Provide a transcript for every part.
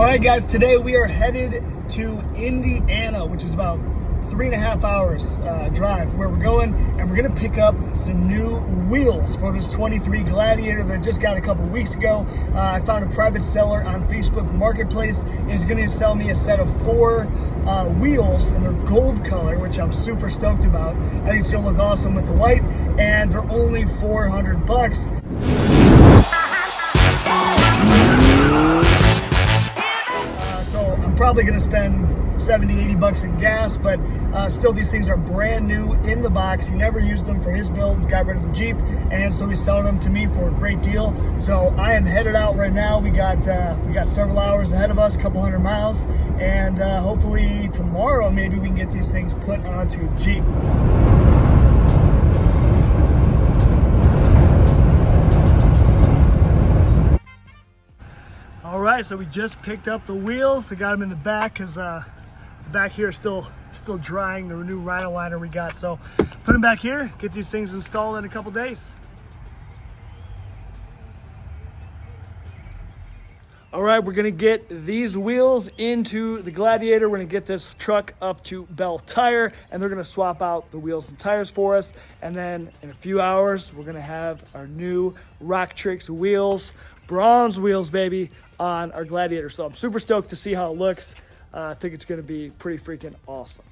right, guys, today we are headed to Indiana, which is about 3.5 hours drive where we're going, and we're gonna pick up some new wheels for this 23 Gladiator that I just got a couple weeks ago. I found a private seller on Facebook Marketplace, and he's gonna sell me a set of 4 wheels, and they're gold color, which I'm super stoked about. I think it's gonna look awesome with the white, and they're only $400. Probably gonna spend 70, 80 bucks in gas, but still, these things are brand new in the box. He never used them for his build, got rid of the Jeep, and so he's selling them to me for a great deal. So I am headed out right now. We got several hours ahead of us, a couple hundred miles, and hopefully tomorrow maybe we can get these things put onto the Jeep. All right, so we just picked up the wheels. They got them in the back because the back here is still drying, the new Rhino liner we got. So put them back here, get these things installed in a couple days. All right, we're gonna get these wheels into the Gladiator. We're gonna get this truck up to Bell Tire, and they're gonna swap out the wheels and tires for us. And then in a few hours, we're gonna have our new RockTrix wheels, bronze wheels, baby, on our Gladiator. So I'm super stoked to see how it looks. I think it's gonna be pretty freaking awesome.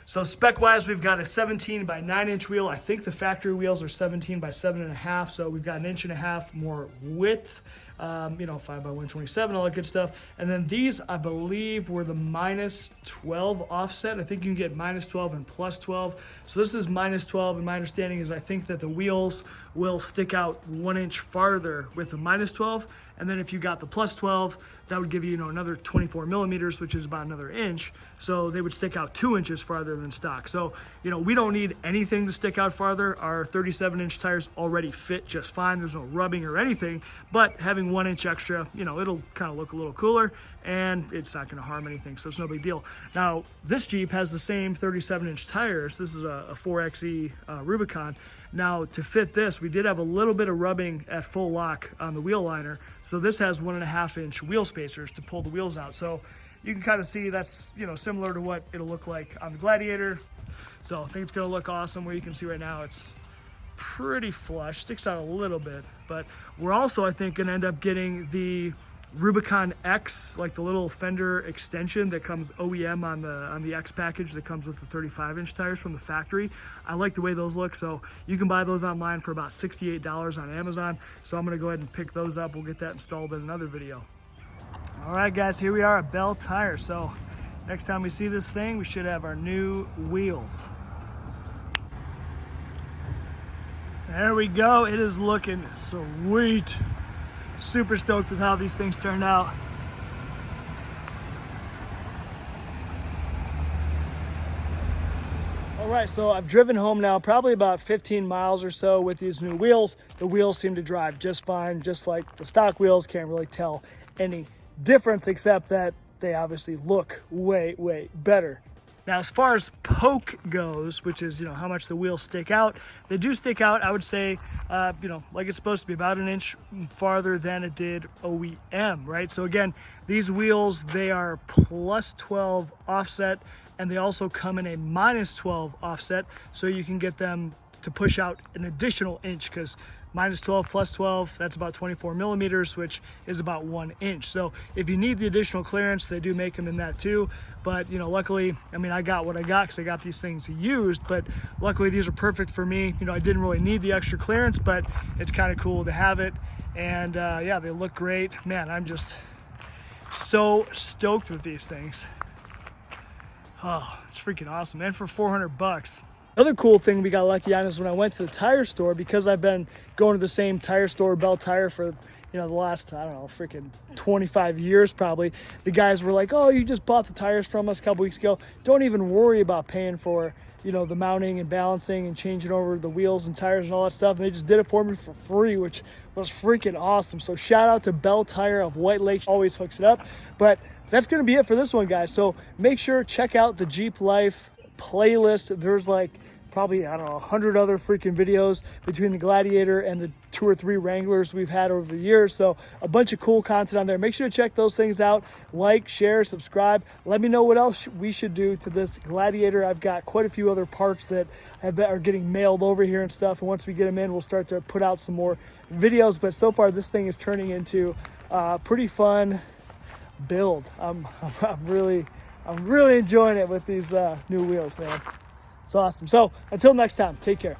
So spec-wise, we've got a 17 by 9 inch wheel. I think the factory wheels are 17 by 7.5, so we've got 1.5 inches more width. 5 by 127, all that good stuff. And then these, I believe, were the -12 offset. I think you can get -12 and +12. So this is -12, and my understanding is I think that the wheels will stick out 1 inch farther with the -12. And then if you got the +12, that would give you, another 24 millimeters, which is about another inch. So they would stick out 2 inches farther than stock. So, we don't need anything to stick out farther. Our 37-inch tires already fit just fine. There's no rubbing or anything, but having 1 inch extra, it'll kind of look a little cooler, and it's not gonna harm anything, so it's no big deal. Now, this Jeep has the same 37-inch tires. This is a 4xe Rubicon. Now, to fit this, we did have a little bit of rubbing at full lock on the wheel liner. So this has 1.5 inch wheel spacers to pull the wheels out. So you can kind of see that's, similar to what it'll look like on the Gladiator. So I think it's gonna look awesome. Where you can see right now, it's pretty flush, sticks out a little bit. But we're also, I think, gonna end up getting the Rubicon X, like the little fender extension that comes OEM on the X package that comes with the 35-inch tires from the factory. I like the way those look, so you can buy those online for about $68 on Amazon. So I'm gonna go ahead and pick those up. We'll get that installed in another video. All right, guys, here we are at Bell Tire. So next time we see this thing, we should have our new wheels. There we go. It is looking sweet. Super stoked with how these things turned out. All right, so I've driven home now probably about 15 miles or so with these new wheels. The wheels seem to drive just fine, just like the stock wheels. Can't really tell any difference except that they obviously look way, way better. Now, as far as poke goes, which is, how much the wheels stick out, they do stick out, I would say, like it's supposed to be, about 1 inch farther than it did OEM, right? So again, these wheels, they are +12 offset, and they also come in a -12 offset, so you can get them to push out an additional inch, because -12 +12, that's about 24 millimeters, which is about 1 inch. So if you need the additional clearance, they do make them in that too. But luckily, I got what I got because I got these things used, but luckily these are perfect for me. I didn't really need the extra clearance, but it's kind of cool to have it. And yeah, they look great. Man, I'm just so stoked with these things. Oh, it's freaking awesome. And for 400 bucks. Another cool thing we got lucky on is when I went to the tire store, because I've been going to the same tire store, Bell Tire, for the last, I don't know, freaking 25 years probably. The guys were like, "Oh, you just bought the tires from us a couple weeks ago. Don't even worry about paying for, the mounting and balancing and changing over the wheels and tires and all that stuff." And they just did it for me for free, which was freaking awesome. So shout out to Bell Tire of White Lake, always hooks it up. But that's gonna be it for this one, guys. So make sure check out the Jeep Life playlist. There's like probably, I don't know, 100 other freaking videos between the Gladiator and the 2 or 3 Wranglers we've had over the years. So a bunch of cool content on there. Make sure to check those things out. Like, share, subscribe. Let me know what else we should do to this Gladiator. I've got quite a few other parts that are getting mailed over here and stuff. And once we get them in, we'll start to put out some more videos. But so far, this thing is turning into a pretty fun build. I'm really enjoying it with these new wheels, man. It's awesome. So until next time, take care.